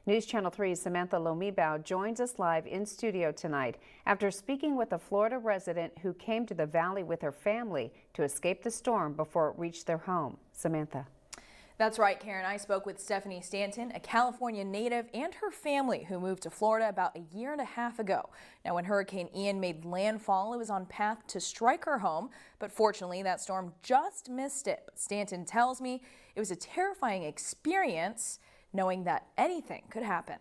News Channel 3's Samantha Lomibao joins us live in studio tonight after speaking with a Florida resident who came to the valley with her family to escape the storm before it reached their home. Samantha. That's right, Karen. I spoke with Stephanie Stanton, a California native, and her family who moved to Florida about a year and a half ago. Now, when Hurricane Ian made landfall, it was on path to strike her home, but fortunately that storm just missed it. But Stanton tells me it was a terrifying experience knowing that anything could happen.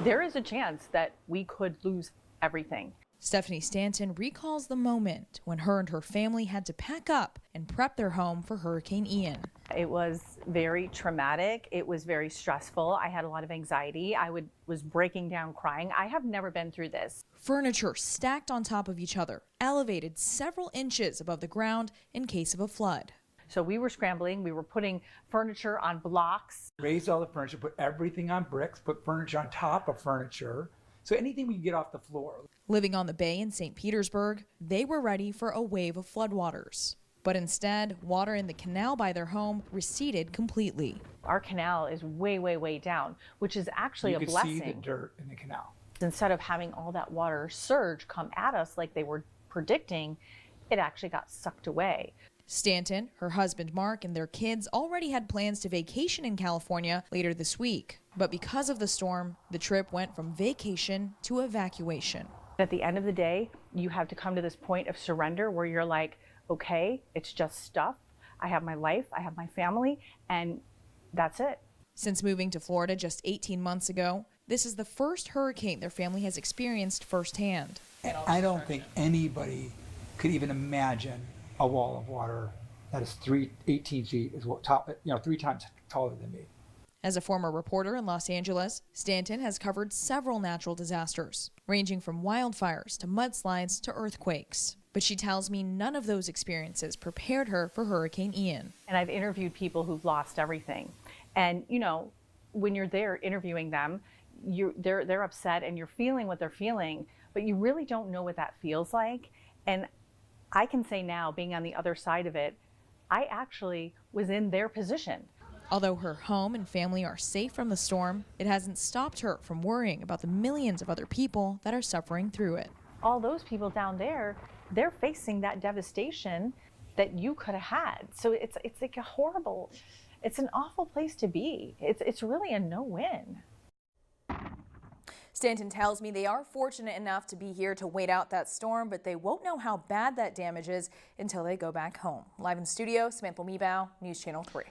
There is a chance that we could lose everything. Stephanie Stanton recalls the moment when her and her family had to pack up and prep their home for Hurricane Ian. It was very traumatic. It was very stressful. I had a lot of anxiety. I was breaking down crying. I have never been through this. Furniture stacked on top of each other, elevated several inches above the ground in case of a flood. So we were scrambling. We were putting furniture on blocks. Raised all the furniture, put everything on bricks, put furniture on top of furniture. So anything we can get off the floor. Living on the bay in St. Petersburg, they were ready for a wave of floodwaters. But instead, water in the canal by their home receded completely. Our canal is way, way, way down, which is actually a blessing. You could see the dirt in the canal. Instead of having all that water surge come at us like they were predicting, it actually got sucked away. Stanton, her husband Mark, and their kids already had plans to vacation in California later this week. But because of the storm, the trip went from vacation to evacuation. At the end of the day, you have to come to this point of surrender where you're like, okay, it's just stuff. I have my life, I have my family, and that's it. Since moving to Florida just 18 months ago, this is the first hurricane their family has experienced firsthand. I don't think anybody could even imagine a wall of water that is 18 feet, is what top, 3 times taller than me. As a former reporter in Los Angeles, Stanton has covered several natural disasters, ranging from wildfires to mudslides to earthquakes. But she tells me none of those experiences prepared her for Hurricane Ian. And I've interviewed people who've lost everything. And, when you're there interviewing them, they're upset and you're feeling what they're feeling, but you really don't know what that feels like. And I can say now, being on the other side of it, I actually was in their position. Although her home and family are safe from the storm, it hasn't stopped her from worrying about the millions of other people that are suffering through it. All those people down there, they're facing that devastation that you could have had. So it's like it's an awful place to be. It's really a no-win. Stanton tells me they are fortunate enough to be here to wait out that storm, but they won't know how bad that damage is until they go back home. Live in studio, Samantha Lomibao, News Channel 3.